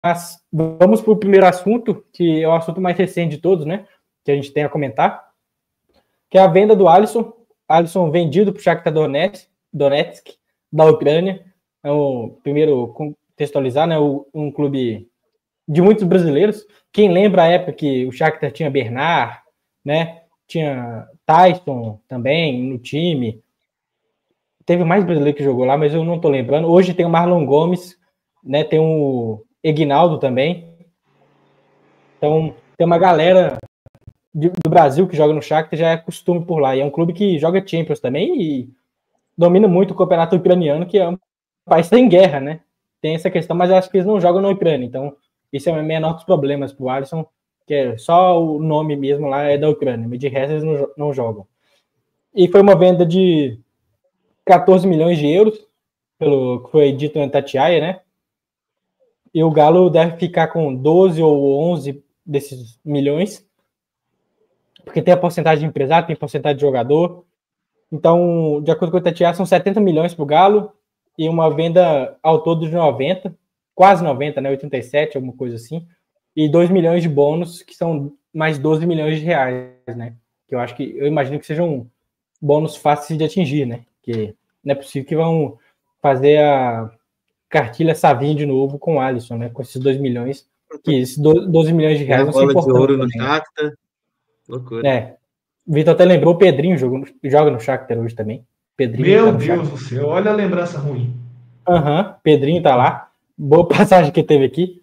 Mas vamos para o primeiro assunto, que é o assunto mais recente de todos, né? Que a gente tem a comentar, que é a venda do Alisson. Alisson vendido para o Shakhtar Donetsk, da Ucrânia. É o primeiro contextualizar, né? Um clube de muitos brasileiros. Quem lembra a época que o Shakhtar tinha Bernard, né? Tinha Tyson também no time. Teve mais brasileiro que jogou lá, mas eu não estou lembrando. Hoje tem o Marlon Gomes, né? Tem o Egnaldo também. Então, tem uma galera do Brasil que joga no Shakhtar, já é costume por lá. E é um clube que joga Champions também e domina muito o campeonato ucraniano, que é um país que tem guerra, né? Tem essa questão, mas eu acho que eles não jogam na Ucrânia. Então, isso é o menor dos problemas para o Alisson, que é só o nome mesmo lá é da Ucrânia, mas de resto eles não jogam. E foi uma venda de 14 milhões de euros, pelo que foi dito no Tatiaia, né? E o Galo deve ficar com 12 ou 11 desses milhões, porque tem a porcentagem de empresário, tem a porcentagem de jogador. Então, de acordo com o Tatiaia, são 70 milhões para o Galo e uma venda ao todo de 90, quase 90, né? 87, alguma coisa assim. E 2 milhões de bônus, que são mais 12 milhões de reais, né? Que eu imagino que sejam bônus fáceis de atingir, né? Que não é possível que vão fazer a cartilha Savinho de novo com o Alisson, né? Com esses 2 milhões, que esses 12 milhões de Tem a reais não são bola de importantes ouro no também, né? Shakhtar. Loucura. É. O Vitor até lembrou, o Pedrinho joga no Shakhtar hoje também. Pedrinho tá Meu no Deus Shakhtar. do céu, olha a lembrança ruim. Pedrinho tá lá. Boa passagem que teve aqui.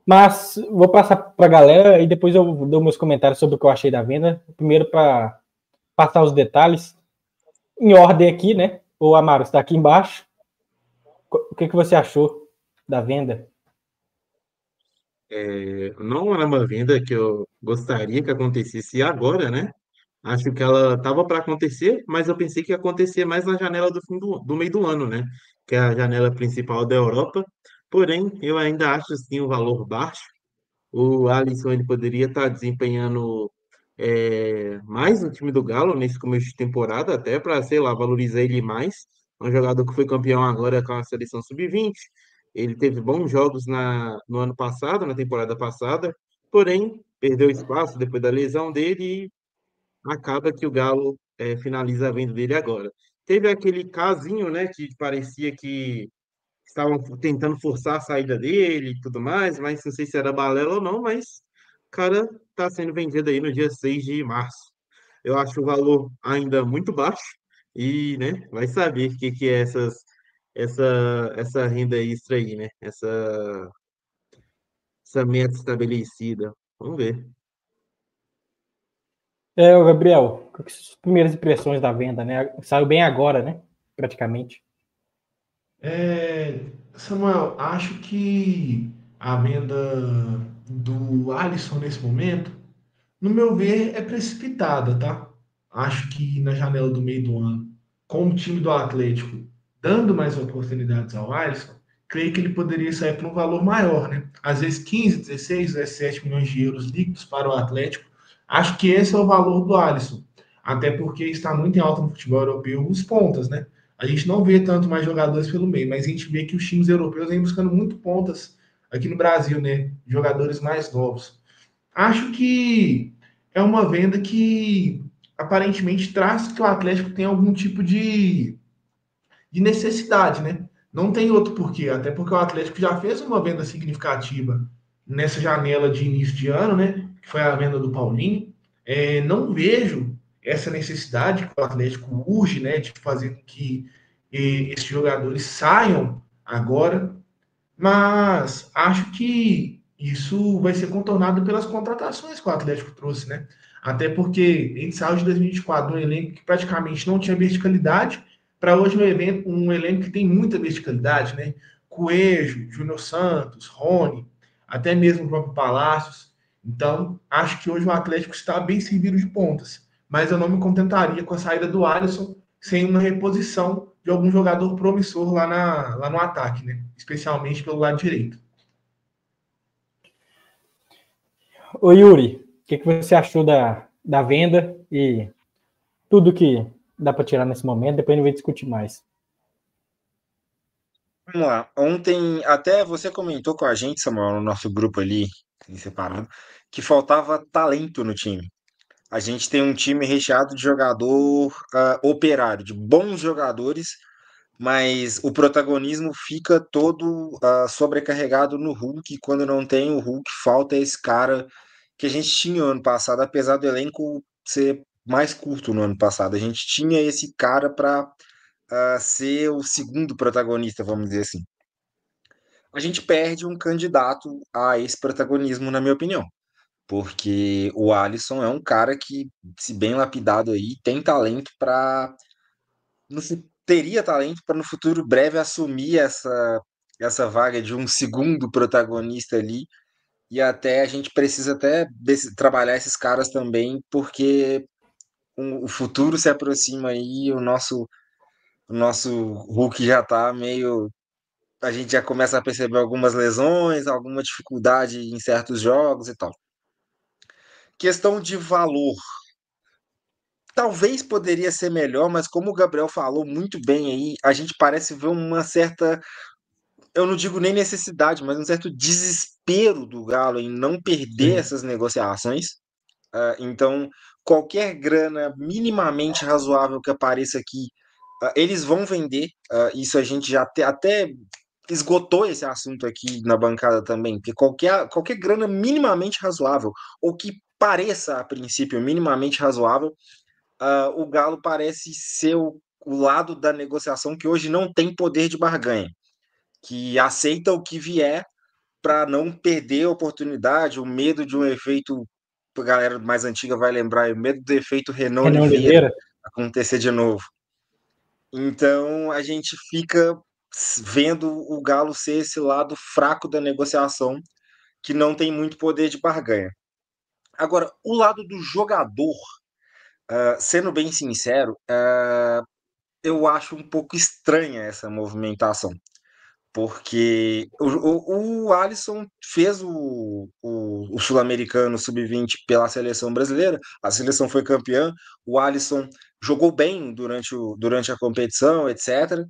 Mas vou passar pra galera e depois eu dou meus comentários sobre o que eu achei da venda. Primeiro para passar os detalhes em ordem aqui, né? O Amaro está aqui embaixo. O que você achou da venda? Não era uma venda que eu gostaria que acontecesse agora, né? Acho que ela estava para acontecer, mas eu pensei que ia acontecer mais na janela do fim do meio do ano, né? Que é a janela principal da Europa. Porém, eu ainda acho assim o valor baixo. O Alisson ele poderia estar desempenhando mais no time do Galo nesse começo de temporada, até para, sei lá, valorizar ele mais. É um jogador que foi campeão agora com a seleção sub-20. Ele teve bons jogos no ano passado, na temporada passada, porém perdeu espaço depois da lesão dele e acaba que o Galo finaliza a venda dele agora. Teve aquele casinho, né, que parecia que estavam tentando forçar a saída dele e tudo mais, mas não sei se era balela ou não, mas o cara está sendo vendido aí no dia 6 de março. Eu acho o valor ainda muito baixo e, né, vai saber o que é essa renda extra aí, né? Essa meta estabelecida. Vamos ver. O Gabriel, quais são as primeiras impressões da venda, né? Saiu bem agora, né? Praticamente. Samuel, acho que a venda do Alisson nesse momento, no meu ver, é precipitada, tá? Acho que na janela do meio do ano, com o time do Atlético dando mais oportunidades ao Alisson, creio que ele poderia sair por um valor maior, né? Às vezes 15, 16, 17 milhões de euros líquidos para o Atlético. Acho que esse é o valor do Alisson. Até porque está muito em alta no futebol europeu os pontas, né? A gente não vê tanto mais jogadores pelo meio, mas a gente vê que os times europeus vêm buscando muito pontas aqui no Brasil, né? Jogadores mais novos. Acho que é uma venda que aparentemente traz que o Atlético tem algum tipo de necessidade, né? Não tem outro porquê, até porque o Atlético já fez uma venda significativa nessa janela de início de ano, né? Que foi a venda do Paulinho. Não vejo essa necessidade que o Atlético urge, né? De fazer com que esses jogadores saiam agora, mas acho que isso vai ser contornado pelas contratações que o Atlético trouxe, né? Até porque a gente saiu de 2024 um elenco que praticamente não tinha verticalidade para hoje um elenco que tem muita verticalidade, né? Coelho, Júnior Santos, Rony, até mesmo o próprio Palácios. Então, acho que hoje o Atlético está bem servido de pontas, mas eu não me contentaria com a saída do Alisson sem uma reposição de algum jogador promissor lá no ataque, né? Especialmente pelo lado direito. Ô Yuri, o que você achou da venda e tudo que dá para tirar nesse momento? Depois a gente vai discutir mais. Vamos lá. Ontem, até você comentou com a gente, Samuel, no nosso grupo ali, em separado, que faltava talento no time. A gente tem um time recheado de jogador operário, de bons jogadores, mas o protagonismo fica todo sobrecarregado no Hulk. E quando não tem o Hulk, falta esse cara que a gente tinha no ano passado, apesar do elenco ser mais curto no ano passado. A gente tinha esse cara para ser o segundo protagonista, vamos dizer assim. A gente perde um candidato a esse protagonismo, na minha opinião. Porque o Alisson é um cara que, se bem lapidado aí, tem talento para. Teria talento para no futuro breve assumir essa vaga de um segundo protagonista ali. E até a gente precisa até trabalhar esses caras também, porque o futuro se aproxima aí, o nosso Hulk já tá meio. A gente já começa a perceber algumas lesões, alguma dificuldade em certos jogos e tal. Questão de valor. Talvez poderia ser melhor, mas como o Gabriel falou muito bem aí, a gente parece ver uma certa, eu não digo nem necessidade, mas um certo desespero do Galo em não perder Sim. essas negociações. Então, qualquer grana minimamente razoável que apareça aqui, eles vão vender. Isso a gente já até esgotou esse assunto aqui na bancada também, porque qualquer grana minimamente razoável, ou que pareça a princípio minimamente razoável, o Galo parece ser o lado da negociação que hoje não tem poder de barganha, que aceita o que vier para não perder a oportunidade, o medo de um efeito, a galera mais antiga vai lembrar, o medo do efeito Renan Renan Oliveira Oliveira. acontecer de novo. Então a gente fica vendo o Galo ser esse lado fraco da negociação, que não tem muito poder de barganha. Agora, o lado do jogador, sendo bem sincero, eu acho um pouco estranha essa movimentação, porque o Alisson fez o Sul-Americano Sub-20 pela seleção brasileira, a seleção foi campeã, o Alisson jogou bem durante a competição, etc.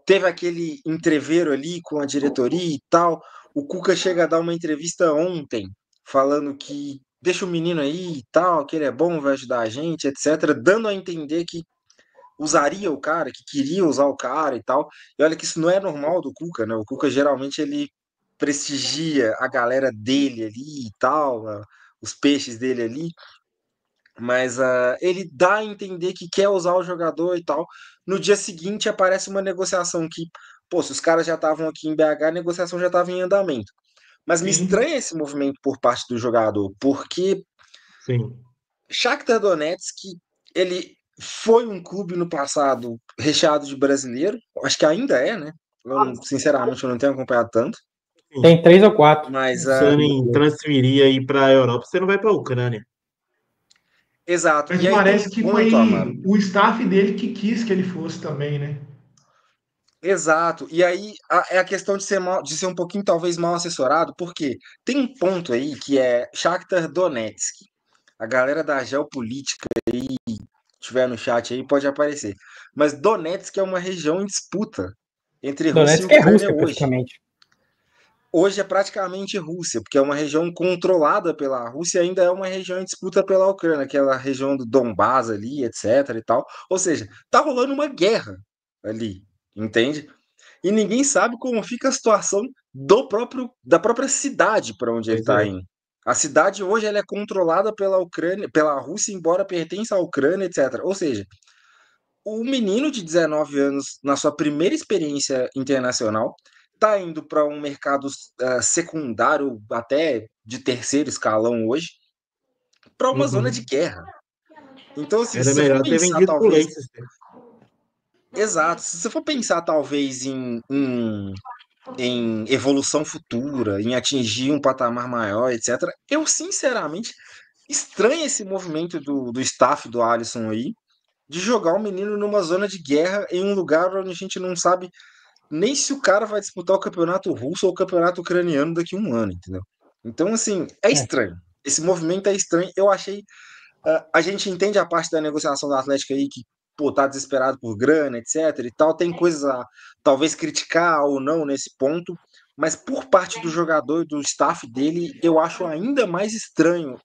Teve aquele entreveiro ali com a diretoria e tal. O Cuca chega a dar uma entrevista ontem, falando que deixa o menino aí e tal, que ele é bom, vai ajudar a gente, etc., dando a entender que usaria o cara, que queria usar o cara e tal. E olha que isso não é normal do Cuca, né? O Cuca geralmente ele prestigia a galera dele ali e tal, os peixes dele ali, mas ele dá a entender que quer usar o jogador e tal. No dia seguinte aparece uma negociação que, pô, se os caras já estavam aqui em BH, a negociação já estava em andamento. Mas me Sim. estranha esse movimento por parte do jogador, porque Sim. Shakhtar Donetsk, ele foi um clube no passado recheado de brasileiro, acho que ainda é, né? Sinceramente, eu não tenho acompanhado tanto, Tem 3 ou 4. mas Pensando em transferir aí para a Europa, você não vai para a Ucrânia. exato. Mas E aí tem parece um que ponto, Amaro. foi o staff dele que quis que ele fosse também, né? Exato. E aí é a questão de ser um pouquinho talvez mal assessorado, porque tem um ponto aí que é Shakhtar Donetsk. A galera da geopolítica estiver no chat aí pode aparecer. Mas Donetsk é uma região em disputa entre Rússia e Donetsk é Ucrânia Rússia, hoje. praticamente. Hoje é praticamente Rússia, porque é uma região controlada pela Rússia e ainda é uma região em disputa pela Ucrânia, aquela região do Donbás ali, etc e tal. Ou seja, tá rolando uma guerra ali, entende? E ninguém sabe como fica a situação da própria cidade para onde ele Pois está é. indo. A cidade hoje ela é controlada pela Ucrânia, pela Rússia, embora pertença à Ucrânia, etc. Ou seja, o menino de 19 anos, na sua primeira experiência internacional, está indo para um mercado secundário, até de terceiro escalão hoje, para uma zona de Uhum. guerra. Então, assim, Era se você for melhor ter pensar, vendido pro talvez. Leicester. Exato, se você for pensar, talvez, em evolução futura, em atingir um patamar maior, etc., eu, sinceramente, estranho esse movimento do staff do Alisson aí, de jogar o menino numa zona de guerra em um lugar onde a gente não sabe nem se o cara vai disputar o campeonato russo ou o campeonato ucraniano daqui a um ano, entendeu? Então, assim, é É. estranho. Esse movimento é estranho. Eu achei. A gente entende a parte da negociação do Atlético aí, que pô, tá desesperado por grana, etc e tal, tem coisas a talvez criticar ou não nesse ponto, mas por parte do jogador e do staff dele, eu acho ainda mais estranho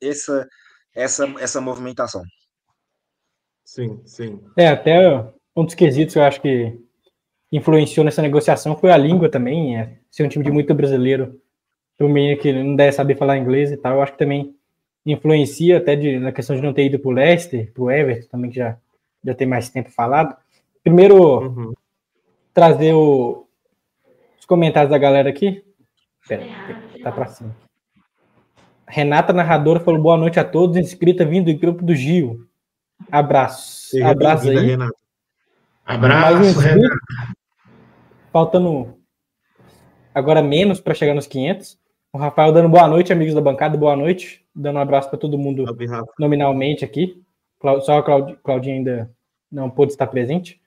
essa movimentação. Sim, sim. Até um dos quesitos que eu acho que influenciou nessa negociação foi a língua também, ser um time de muito brasileiro, o menino que não deve saber falar inglês e tal, eu acho que também influencia até na questão de não ter ido pro Leicester, pro Everton também, que já tem mais tempo falado. Primeiro, trazer os comentários da galera aqui. Pera, tá pra cima. Renata, narradora, falou boa noite a todos, inscrita vindo do grupo do Gil. Abraço. Seja Abraço aí. Renata. Abraço, Renato. Faltando agora menos para chegar nos 500. O Rafael dando boa noite, amigos da bancada, boa noite. Dando um abraço para todo mundo nominalmente aqui. Só a Claudinha ainda não pôde estar presente.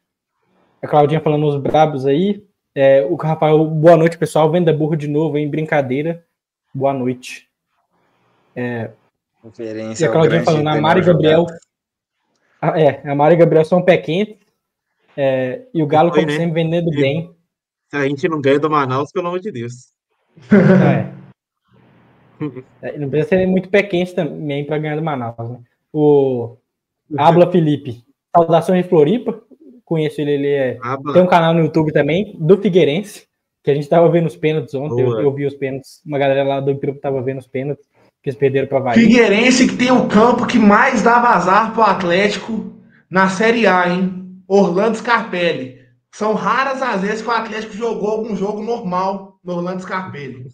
A Claudinha falando os brabos aí. O Rafael, boa noite, pessoal. Venda burro de novo, hein? Brincadeira. Boa noite. E a Claudinha falando, a Mari e Gabriel. A Mari e Gabriel são pé quente. E o Galo, como sempre, vendendo bem. Se a gente não ganha do Manaus, pelo amor de Deus. Não precisa ser muito pé quente também para ganhar do Manaus, né? O Abla Felipe, saudações de Floripa. Conheço ele tem um canal no YouTube também, do Figueirense, que a gente estava vendo os pênaltis ontem. Eu vi os pênaltis. Uma galera lá do grupo estava vendo os pênaltis, que eles perderam para Bahia. Figueirense, que tem o campo que mais dá vazar pro Atlético na Série A, hein? Orlando Scarpelli. São raras as vezes que o Atlético jogou algum jogo normal no Orlando Scarpelli.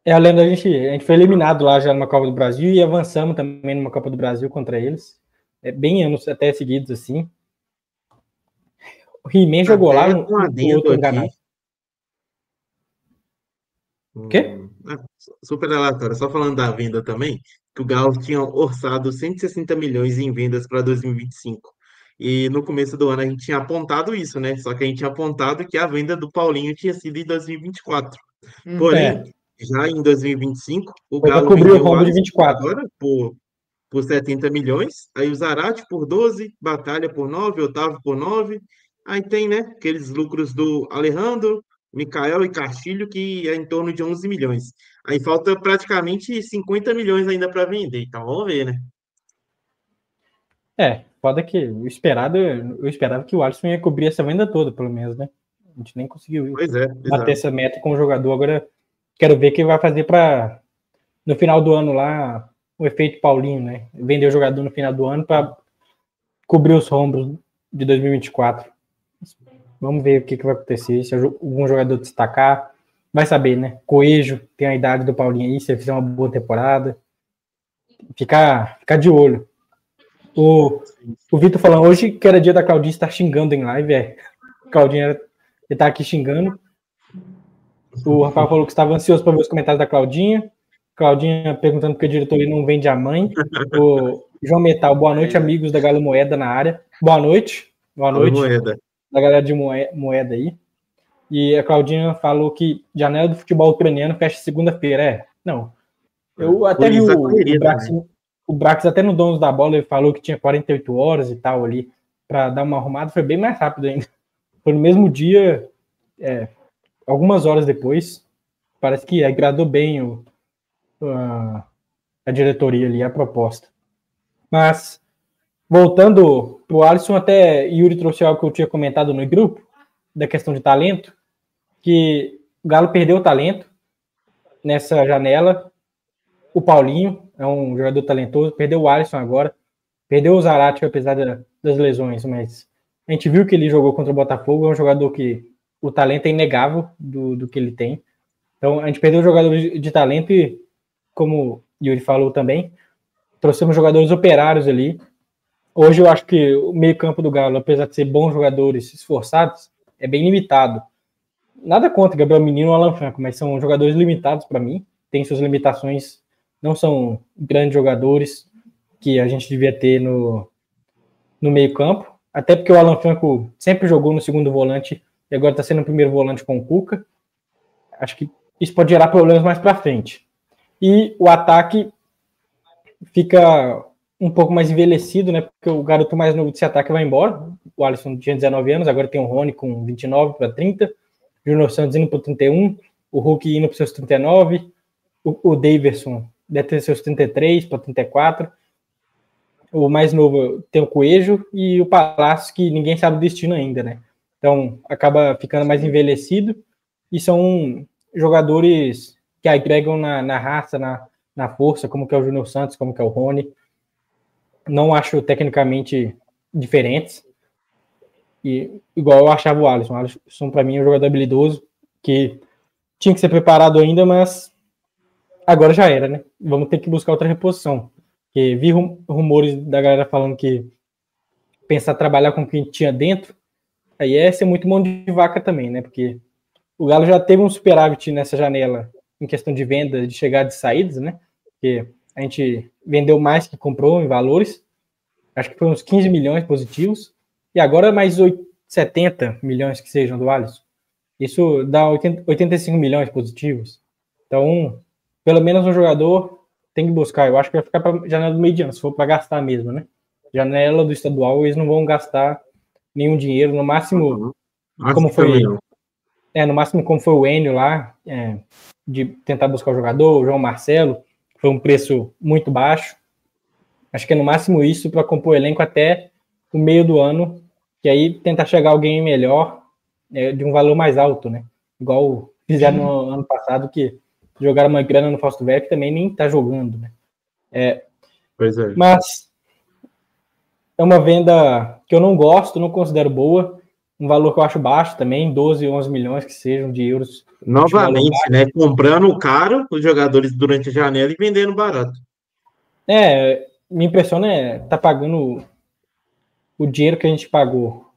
Eu lembro, a gente foi eliminado lá já numa Copa do Brasil e avançamos também numa Copa do Brasil contra eles. Bem anos até seguidos, assim. O He-Man jogou lá no outro enganado. O quê? Super aleatório. Só falando da venda também, que o Galo tinha orçado 160 milhões em vendas para 2025. E no começo do ano a gente tinha apontado isso, né? Só que a gente tinha apontado que a venda do Paulinho tinha sido em 2024. Porém, já em 2025, o Galo cobriu vendeu o rombo de 24 agora por 70 milhões, aí o Zarate por 12, Batalha por 9, Otávio por 9. Aí tem, né, aqueles lucros do Alejandro, Mikael e Castilho, que é em torno de 11 milhões. Aí falta praticamente 50 milhões ainda para vender, então vamos ver, né? Foda que eu esperava que o Alisson ia cobrir essa venda toda, pelo menos, né? A gente nem conseguiu bater essa meta com o jogador. Agora quero ver o que vai fazer para no final do ano lá, o efeito Paulinho, né? Vender o jogador no final do ano para cobrir os rombos de 2024. Vamos ver o que vai acontecer. Se algum jogador destacar, vai saber, né? Coelho tem a idade do Paulinho aí, se ele fizer uma boa temporada. Ficar de olho. O Vitor falando hoje que era dia da Claudinha estar xingando em live. Claudinha está aqui xingando. O Rafael falou que estava ansioso para ver os comentários da Claudinha. Claudinha perguntando porque a diretoria não vende a mãe. O João Metal, boa noite, amigos da Galo Moeda na área. Boa noite. Boa noite. Moeda. Da galera de Moeda aí. E a Claudinha falou que janela do futebol ucraniano fecha segunda-feira. Não. Eu até vi o Brax até no Donos da Bola, ele falou que tinha 48 horas e tal ali para dar uma arrumada. Foi bem mais rápido ainda. Foi no mesmo dia, algumas horas depois. Parece que agradou bem a diretoria ali, a proposta. Mas, voltando pro Alisson, até Yuri trouxe algo que eu tinha comentado no grupo, da questão de talento, que o Galo perdeu o talento nessa janela. O Paulinho é um jogador talentoso, perdeu o Alisson agora, perdeu o Zarate, apesar das lesões, mas a gente viu que ele jogou contra o Botafogo, é um jogador que o talento é inegável do que ele tem. Então, a gente perdeu jogadores de talento e, como o Yuri falou também, trouxemos jogadores operários ali. Hoje eu acho que o meio-campo do Galo, apesar de ser bons jogadores esforçados, é bem limitado. Nada contra Gabriel Menino ou Alan Franco, mas são jogadores limitados para mim. Tem suas limitações, não são grandes jogadores que a gente devia ter no meio-campo. Até porque o Alan Franco sempre jogou no segundo volante e agora está sendo o primeiro volante com o Cuca. Acho que isso pode gerar problemas mais para frente. E o ataque fica um pouco mais envelhecido, né? Porque o garoto mais novo desse ataque vai embora. O Alisson tinha 19 anos, agora tem o Rony com 29 para 30, o Júnior Santos indo para 31, o Hulk indo para seus 39, o Daverson deve ter seus 33 para 34. O mais novo tem o Coelho e o Palácio, que ninguém sabe o destino ainda, né? Então, acaba ficando mais envelhecido e são jogadores que agregam na raça, na força, como que é o Júnior Santos, como que é o Rony. Não acho tecnicamente diferentes. E igual eu achava o Alisson. O Alisson, para mim, é um jogador habilidoso que tinha que ser preparado ainda, mas agora já era, né? Vamos ter que buscar outra reposição. Porque vi rumores da galera falando que pensar trabalhar com o que tinha dentro, aí é ser muito mão de vaca também, né? Porque o Galo já teve um superávit nessa janela em questão de venda, de chegadas e saídas, né? Porque a gente vendeu mais que comprou em valores. Acho que foi uns 15 milhões positivos. E agora mais 70 milhões que sejam do Alisson. Isso dá 85 milhões positivos. Então, pelo menos um jogador tem que buscar. Eu acho que vai ficar para janela do meio de ano, se for para gastar mesmo, né? Janela do estadual, eles não vão gastar nenhum dinheiro. No máximo, como foi... no máximo, como foi o Enio lá, de tentar buscar o jogador, o João Marcelo, foi um preço muito baixo. Acho que é no máximo isso para compor o elenco até o meio do ano, que aí tentar chegar alguém melhor, de um valor mais alto, né? Igual fizeram no ano passado, que jogaram uma grana no Fausto Vera, que também nem tá jogando, né? Pois é. Mas é uma venda que eu não gosto, não considero boa, um valor que eu acho baixo também, 12, 11 milhões que sejam de euros. Novamente, né? Comprando caro os jogadores durante a janela e vendendo barato. Me impressiona tá pagando o dinheiro que a gente pagou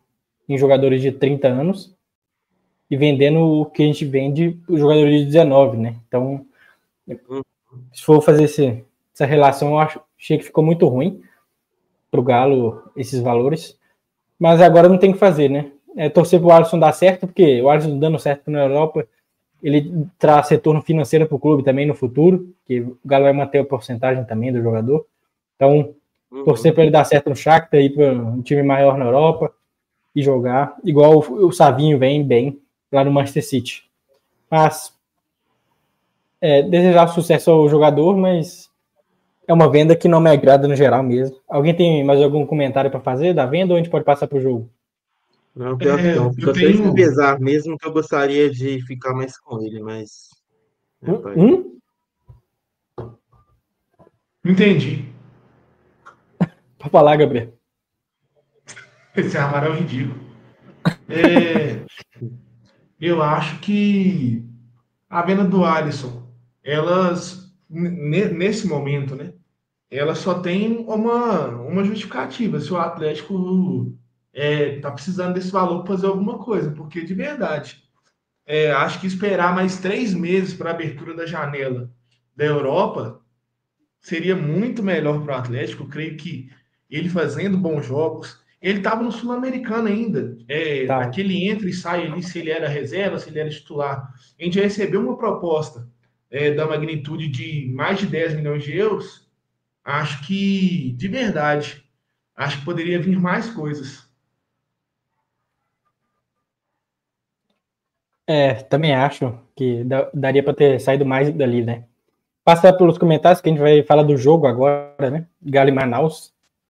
em jogadores de 30 anos e vendendo o que a gente vende os jogadores de 19, né? Então, se for fazer essa relação, eu achei que ficou muito ruim pro Galo esses valores. Mas agora não tem o que fazer, né? Torcer pro Alisson dar certo, porque o Alisson dando certo na Europa, ele traz retorno financeiro pro clube também no futuro, que o Galo vai manter a porcentagem também do jogador. Então, torcer para ele dar certo no Shakhtar, ir para um time maior na Europa e jogar, igual o Savinho vem bem lá no Manchester City. Mas desejar sucesso ao jogador, mas é uma venda que não me agrada no geral mesmo. Alguém tem mais algum comentário para fazer da venda ou a gente pode passar para o jogo? Não, pior que não. Fica até esse pesar mesmo, que eu gostaria de ficar mais com ele, mas... Entendi. Para falar, Gabriel. Esse armário é um ridículo. Eu acho que a venda do Alisson, elas, nesse momento, né? Ela só tem uma justificativa. Se o Atlético tá precisando desse valor para fazer alguma coisa, porque de verdade, acho que esperar mais 3 meses para a abertura da janela da Europa seria muito melhor para o Atlético. Eu creio que ele fazendo bons jogos, ele estava no Sul-Americano ainda. Aquele entra e sai ali, se ele era reserva, se ele era titular. A gente recebeu uma proposta da magnitude de mais de 10 milhões de euros. Acho que, de verdade, acho que poderia vir mais coisas. Também acho que daria para ter saído mais dali, né? Passar pelos comentários que a gente vai falar do jogo agora, né? Galo e Manaus.